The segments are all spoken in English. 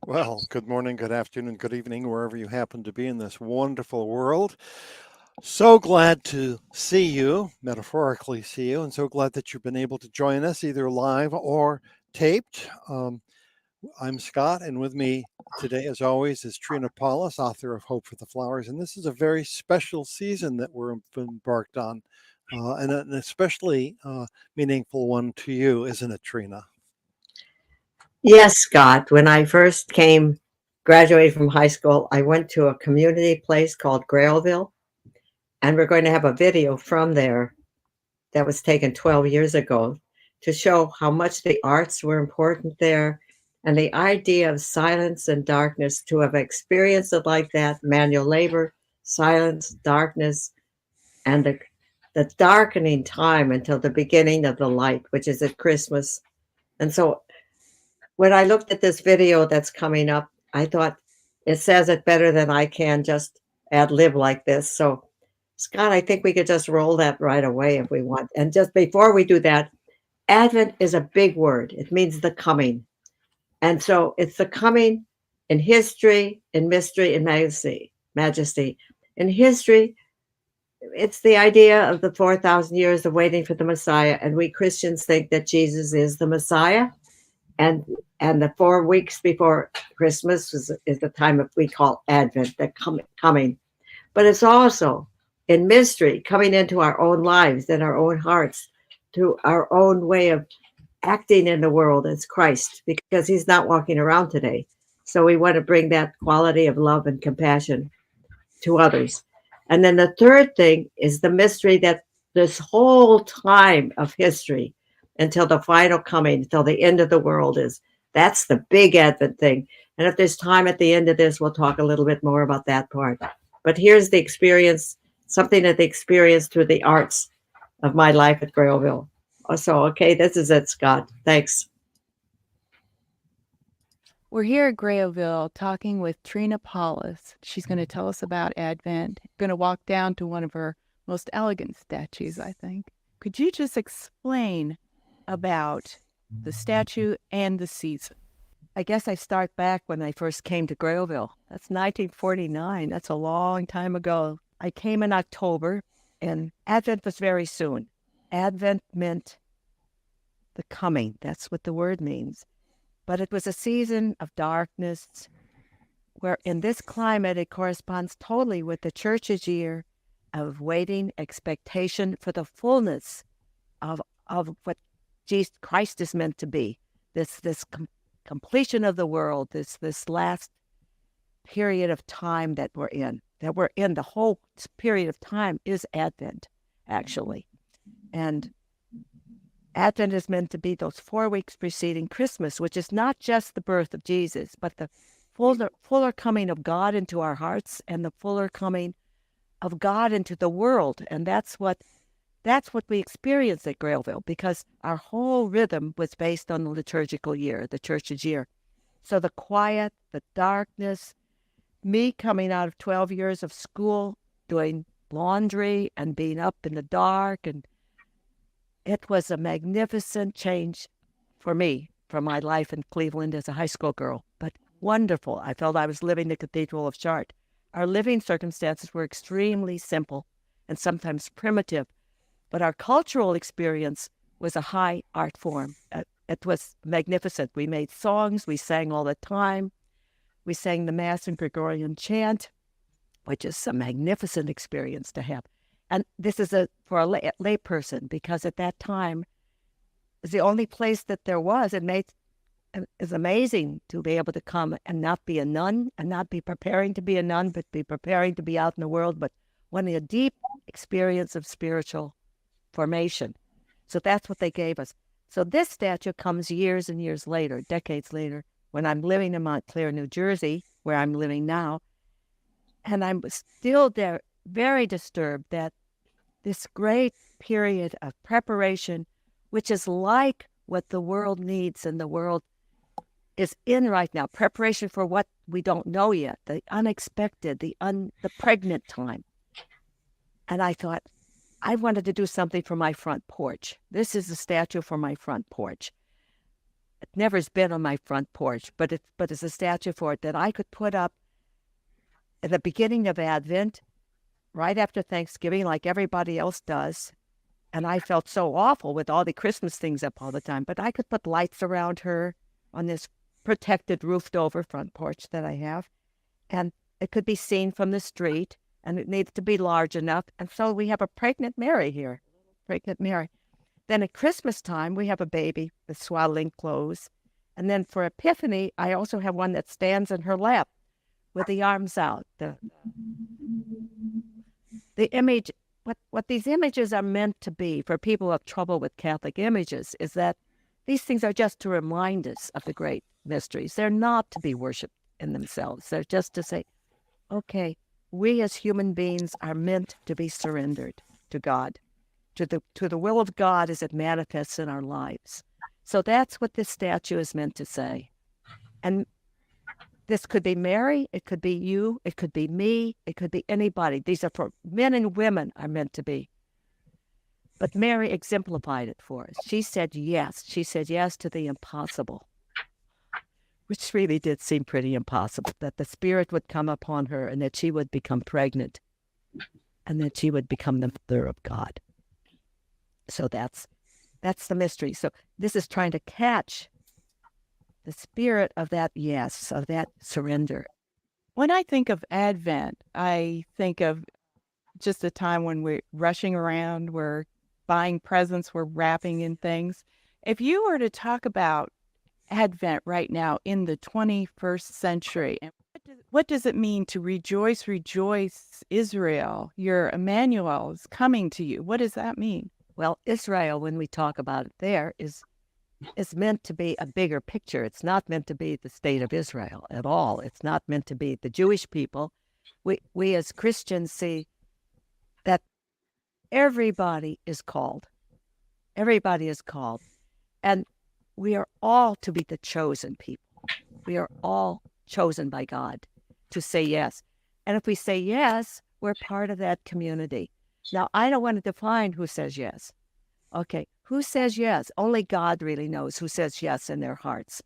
Well, good morning, good afternoon, good evening, wherever you happen to be in this wonderful world. So glad to see you, metaphorically see you, and so glad that you've been able to join us either live or taped. I'm Scott, and with me today, as always, is Trina Paulus, author of Hope for the Flowers. And this is a very special season that we're embarked on, and an especially meaningful one to you, isn't it, Trina? Yes, Scott. When I first graduated from high school, I went to a community place called Grailville, and we're going to have a video from there that was taken 12 years ago to show how much the arts were important there and the idea of silence and darkness to have experienced it like that, manual labor, silence, darkness, and the darkening time until the beginning of the light, which is at Christmas. And so when I looked at this video that's coming up, I thought it says it better than I can just ad lib like this. So, Scott, I think we could just roll that right away if we want. And just before we do that, Advent is a big word. It means the coming. And so it's the coming in history, in mystery, in majesty. Majesty. In history, it's the idea of the 4,000 years of waiting for the Messiah. And we Christians think that Jesus is the Messiah and the 4 weeks before Christmas is the time of we call Advent, the coming. But it's also in mystery, coming into our own lives and our own hearts, to our own way of acting in the world as Christ, because He's not walking around today. So we want to bring that quality of love and compassion to others. And then the third thing is the mystery that this whole time of history until the final coming, until the end of the world is. That's the big Advent thing. And if there's time at the end of this, we'll talk a little bit more about that part. But here's the experience, something that they experienced through the arts of my life at Grailville. So, okay, this is it, Scott. Thanks. We're here at Grailville talking with Trina Paulus. She's going to tell us about Advent. Going to walk down to one of her most elegant statues, I think. Could you just explain about the statue and the season? I guess I start back when I first came to Grailville. That's 1949. That's a long time ago. I came in October, and Advent was very soon. Advent meant the coming. That's what the word means. But it was a season of darkness, where in this climate, it corresponds totally with the church's year of waiting, expectation for the fullness of what Jesus Christ is meant to be. This completion of the world, this last period of time that we're in. The whole period of time is Advent, actually. And Advent is meant to be those 4 weeks preceding Christmas, which is not just the birth of Jesus, but the fuller coming of God into our hearts and the fuller coming of God into the world. And that's what we experienced at Grailville, because our whole rhythm was based on the liturgical year, the church's year. So the quiet, the darkness, me coming out of 12 years of school, doing laundry and being up in the dark, and it was a magnificent change for me from my life in Cleveland as a high school girl, but wonderful. I felt I was living the Cathedral of Chartres. Our living circumstances were extremely simple and sometimes primitive, but our cultural experience was a high art form. It was magnificent. We made songs. We sang all the time. We sang the Mass and Gregorian chant, which is a magnificent experience to have. And this is for a lay person, because at that time, it's the only place that there was. It's amazing to be able to come and not be a nun and not be preparing to be a nun, but be preparing to be out in the world, but wanting a deep experience of spiritual formation. So that's what they gave us. So this statue comes years and years later, decades later, when I'm living in Montclair, New Jersey, where I'm living now. And I'm still there, very disturbed that this great period of preparation, which is like what the world needs and the world is in right now, preparation for what we don't know yet, the unexpected, the pregnant time. And I thought, I wanted to do something for my front porch. This is a statue for my front porch. It never's been on my front porch, but it's a statue for it that I could put up at the beginning of Advent, right after Thanksgiving, like everybody else does. And I felt so awful with all the Christmas things up all the time, but I could put lights around her on this protected, roofed-over front porch that I have, and it could be seen from the street, and it needs to be large enough. And so we have a pregnant Mary here, pregnant Mary. Then at Christmas time, we have a baby with swaddling clothes. And then for Epiphany, I also have one that stands in her lap with the arms out. The image, what these images are meant to be for people who have trouble with Catholic images is that these things are just to remind us of the great mysteries. They're not to be worshipped in themselves. They're just to say, okay, we as human beings are meant to be surrendered to God, to the will of God as it manifests in our lives. So that's what this statue is meant to say. And this could be Mary, it could be you, it could be me, it could be anybody. These are for men and women are meant to be. But Mary exemplified it for us. She said yes. She said yes to the impossible, which really did seem pretty impossible, that the Spirit would come upon her and that she would become pregnant and that she would become the mother of God. So that's the mystery. So this is trying to catch the spirit of that yes, of that surrender. When I think of Advent, I think of just a time when we're rushing around, we're buying presents, we're wrapping in things. If you were to talk about Advent right now in the 21st century, what does it mean to rejoice, rejoice, Israel? Your Emmanuel is coming to you. What does that mean? Well, Israel, when we talk about it there, is meant to be a bigger picture. It's not meant to be the state of Israel at all. It's not meant to be the Jewish people. We as Christians see that everybody is called. Everybody is called. And we are all to be the chosen people. We are all chosen by God to say yes. And if we say yes, we're part of that community. Now, I don't want to define who says yes. Okay, who says yes? Only God really knows who says yes in their hearts.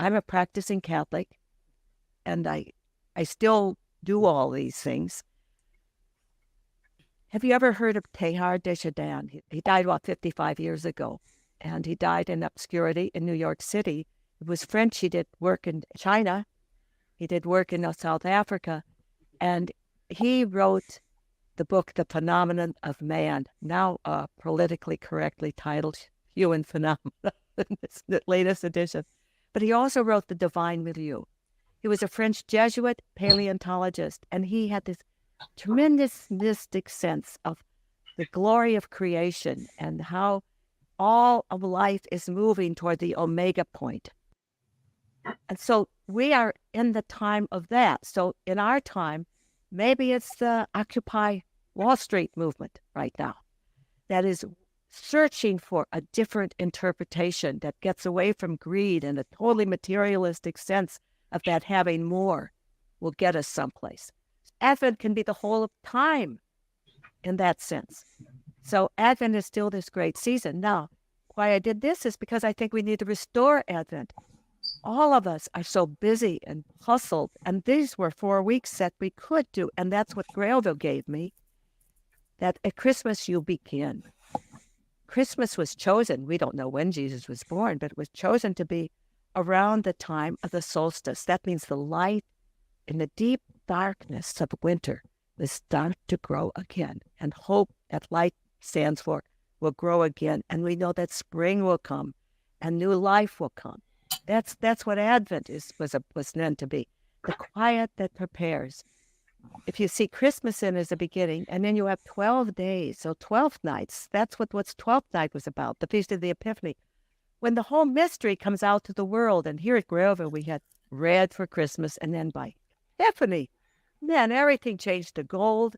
I'm a practicing Catholic, and I still do all these things. Have you ever heard of Teilhard de Chardin? He died about 55 years ago, and he died in obscurity in New York City. It was French. He did work in China. He did work in South Africa, and he wrote the book, The Phenomenon of Man, now politically correctly titled Human Phenomena, it's the latest edition. But he also wrote The Divine Milieu. He was a French Jesuit paleontologist, and he had this tremendous mystic sense of the glory of creation and how all of life is moving toward the omega point. And so we are in the time of that. So in our time, maybe it's the Occupy Wall Street movement right now that is searching for a different interpretation that gets away from greed and a totally materialistic sense of that having more will get us someplace. Advent can be the whole of time in that sense. So Advent is still this great season. Now, why I did this is because I think we need to restore Advent. All of us are so busy and hustled, and these were 4 weeks that we could do, and that's what Grailville gave me, that at Christmas you begin. Christmas was chosen, we don't know when Jesus was born, but it was chosen to be around the time of the solstice. That means the light in the deep darkness of winter will start to grow again, and hope that light stands for will grow again, and we know that spring will come and new life will come. That's what Advent was meant to be, the quiet that prepares. If you see Christmas in as a beginning, and then you have 12 days, so 12 nights, that's what's 12th night was about, the Feast of the Epiphany, when the whole mystery comes out to the world. And here at Grailville, we had red for Christmas, and then by Epiphany, man, everything changed to gold.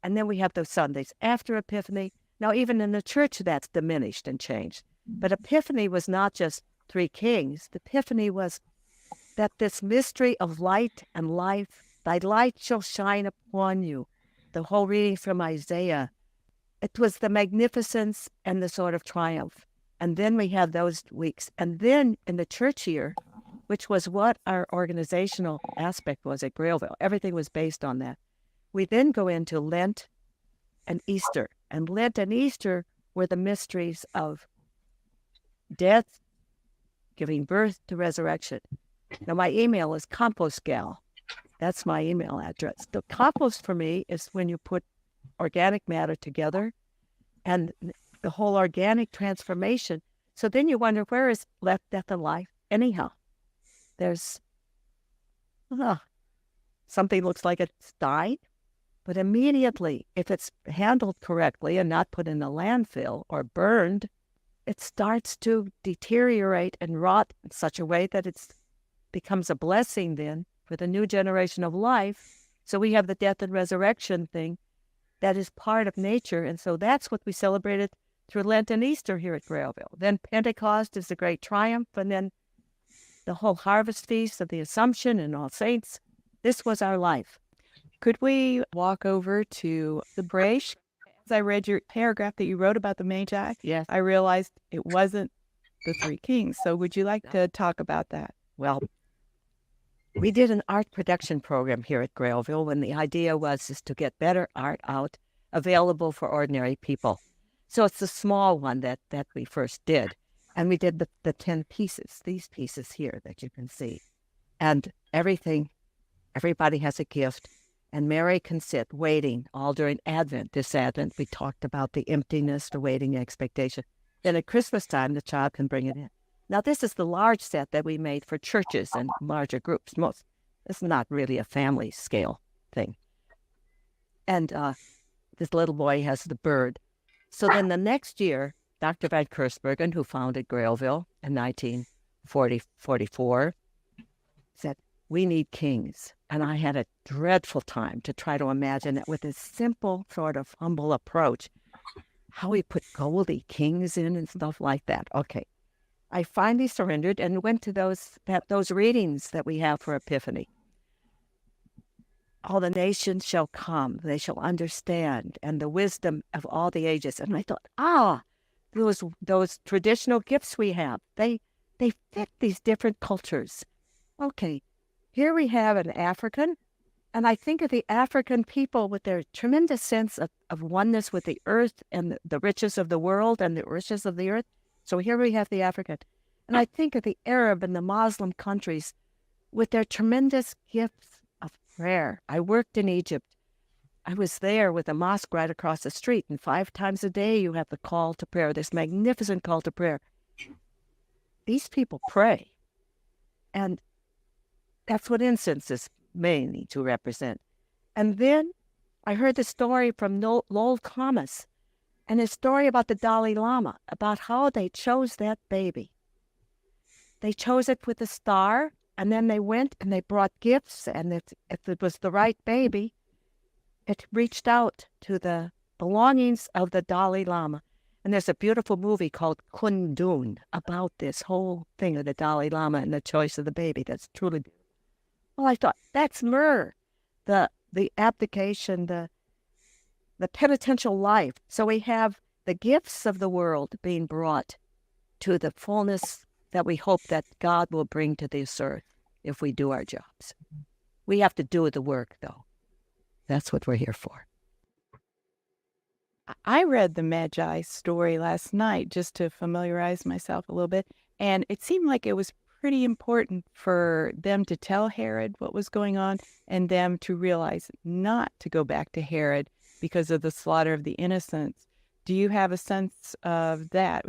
And then we have those Sundays after Epiphany. Now, even in the church, that's diminished and changed. But Epiphany was not just three kings. The Epiphany was that this mystery of light and life, thy light shall shine upon you. The whole reading from Isaiah, it was the magnificence and the sort of triumph. And then we have those weeks. And then in the church year, which was what our organizational aspect was at Grailville, everything was based on that. We then go into Lent and Easter. And Lent and Easter were the mysteries of death, giving birth to resurrection. Now, my email is compostgal. That's my email address. The compost for me is when you put organic matter together and the whole organic transformation. So then you wonder, where is life, death, and life? Anyhow, there's something looks like it's died, but immediately, if it's handled correctly and not put in a landfill or burned, it starts to deteriorate and rot in such a way that it becomes a blessing then for the new generation of life. So we have the death and resurrection thing that is part of nature. And so that's what we celebrated through Lent and Easter here at Grailville. Then Pentecost is the great triumph, and then the whole harvest feast of the Assumption and All Saints. This was our life. Could we walk over to the Brèche? As I read your paragraph that you wrote about the Magi, Yes. I realized it wasn't the three kings. So would you like to talk about that? Well, we did an art production program here at Grailville, and the idea was to get better art out available for ordinary people. So it's the small one that we first did. And we did the 10 pieces, these pieces here that you can see. And everybody has a gift. And Mary can sit waiting all during Advent. This Advent, we talked about the emptiness, the waiting expectation. Then at Christmas time, the child can bring it in. Now, this is the large set that we made for churches and larger groups. This is not really a family scale thing. And this little boy has the bird. So then the next year, Dr. Van Kersbergen, who founded Grailville in 1944, said, we need kings. And I had a dreadful time to try to imagine that with this simple sort of humble approach, how we put Goldie kings in and stuff like that. Okay. I finally surrendered and went to those readings that we have for Epiphany. All the nations shall come, they shall understand, and the wisdom of all the ages. And I thought, those traditional gifts we have, they fit these different cultures. Okay, here we have an African, and I think of the African people with their tremendous sense of oneness with the earth and the riches of the world and the riches of the earth. So here we have the African. And I think of the Arab and the Muslim countries with their tremendous gifts of prayer. I worked in Egypt. I was there with a mosque right across the street, and 5 times a day you have the call to prayer, this magnificent call to prayer. These people pray. And that's what incense is mainly to represent. And then I heard the story from Lowell Thomas, and his story about the Dalai Lama, about how they chose that baby. They chose it with a star, and then they went and they brought gifts, and if it was the right baby, it reached out to the belongings of the Dalai Lama. And there's a beautiful movie called Kundun about this whole thing of the Dalai Lama and the choice of the baby. That's truly beautiful. Well, I thought, that's myrrh, the abdication, the penitential life. So we have the gifts of the world being brought to the fullness that we hope that God will bring to this earth if we do our jobs. We have to do the work, though. That's what we're here for. I read the Magi story last night just to familiarize myself a little bit, and it seemed like it was pretty important for them to tell Herod what was going on and them to realize not to go back to Herod because of the slaughter of the innocents. Do you have a sense of that?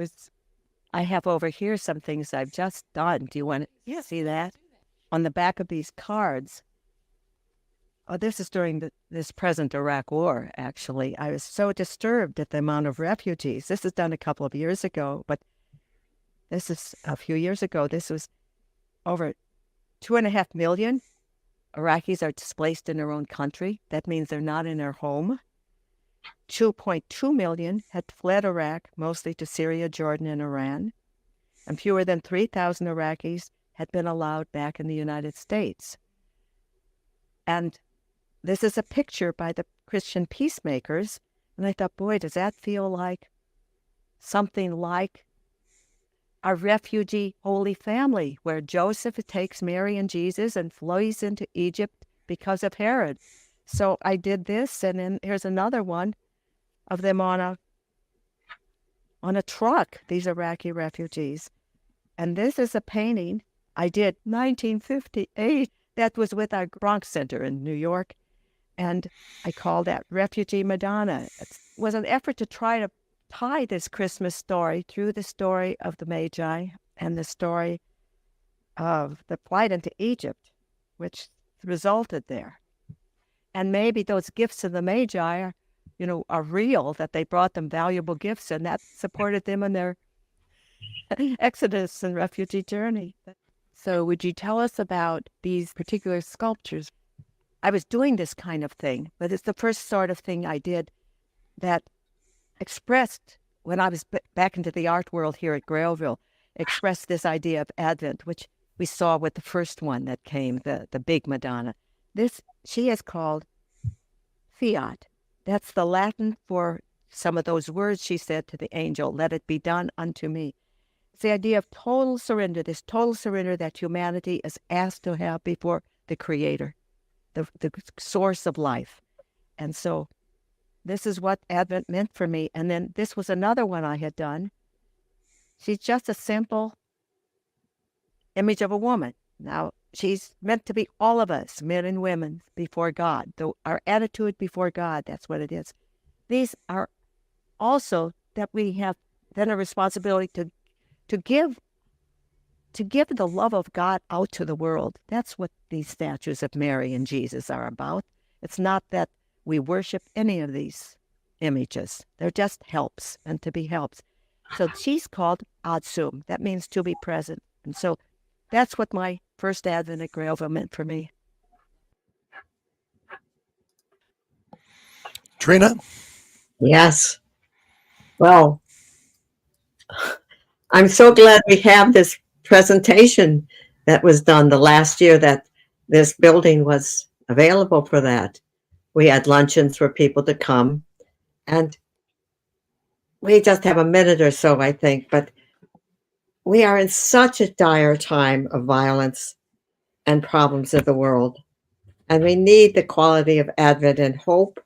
I have over here some things I've just done. Do you want to see that? On the back of these cards. Oh, this is during this present Iraq war, actually. I was so disturbed at the amount of refugees. This is done a couple of years ago, but this is a few years ago. This was over 2.5 million Iraqis are displaced in their own country. That means they're not in their home. 2.2 million had fled Iraq, mostly to Syria, Jordan, and Iran. And fewer than 3,000 Iraqis had been allowed back in the United States. And this is a picture by the Christian peacemakers. And I thought, boy, does that feel like something like our refugee holy family, where Joseph takes Mary and Jesus and flees into Egypt because of Herod. So I did this, and then here's another one of them on a truck, these Iraqi refugees. And this is a painting I did 1958 that was with our Bronx Center in New York. And I called that Refugee Madonna. It was an effort to try to tie this Christmas story through the story of the Magi and the story of the flight into Egypt, which resulted there. And maybe those gifts of the Magi are real, that they brought them valuable gifts, and that supported them in their exodus and refugee journey. So would you tell us about these particular sculptures? I was doing this kind of thing, but it's the first sort of thing I did that expressed, when I was back into the art world here at Grailville, expressed this idea of Advent, which we saw with the first one that came, the big Madonna. This she is called Fiat. That's the Latin for some of those words she said to the angel, let it be done unto me. It's the idea of total surrender, this total surrender that humanity is asked to have before the Creator, the source of life. And so this is what Advent meant for me. And then this was another one I had done. She's just a simple image of a woman. Now, she's meant to be all of us, men and women, before God. Our attitude before God, that's what it is. These are also that we have then a responsibility to give the love of God out to the world. That's what these statues of Mary and Jesus are about. It's not that we worship any of these images. They're just helps and to be helps. So she's called Adsum. That means to be present. And so that's what my first Advent at Grailville meant for me. Trina? Yes. Well, I'm so glad we have this presentation that was done the last year that this building was available for that. We had luncheons for people to come, and we just have a minute or so, I think, but we are in such a dire time of violence and problems of the world, and we need the quality of Advent and hope.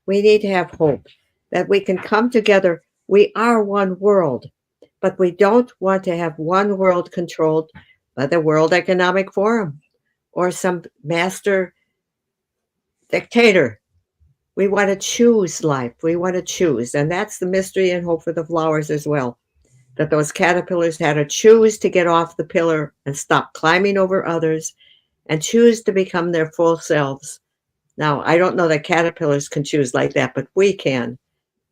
We need to have hope that we can come together. We are one world, but we don't want to have one world controlled by the World Economic Forum or some master dictator. We want to choose life. We want to choose. And that's the mystery and hope for the flowers as well, that those caterpillars had to choose to get off the pillar and stop climbing over others and choose to become their full selves. Now, I don't know that caterpillars can choose like that, but we can.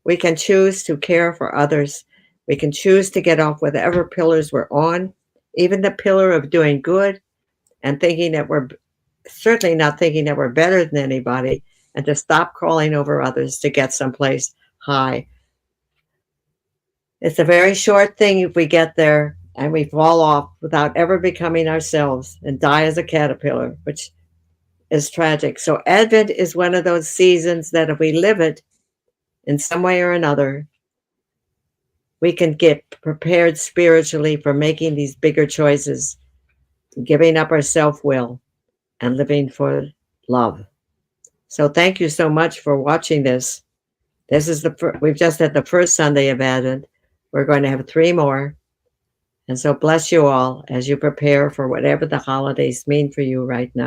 We can choose to care for others. We can choose to get off whatever pillars we're on, even the pillar of doing good and thinking that we're certainly not thinking that we're better than anybody, and to stop crawling over others to get someplace high. It's a very short thing if we get there and we fall off without ever becoming ourselves and die as a caterpillar, which is tragic. So Advent is one of those seasons that if we live it in some way or another, we can get prepared spiritually for making these bigger choices, giving up our self-will and living for love. So thank you so much for watching this. This is we've just had the first Sunday of Advent. We're going to have 3 more. And so bless you all as you prepare for whatever the holidays mean for you right now.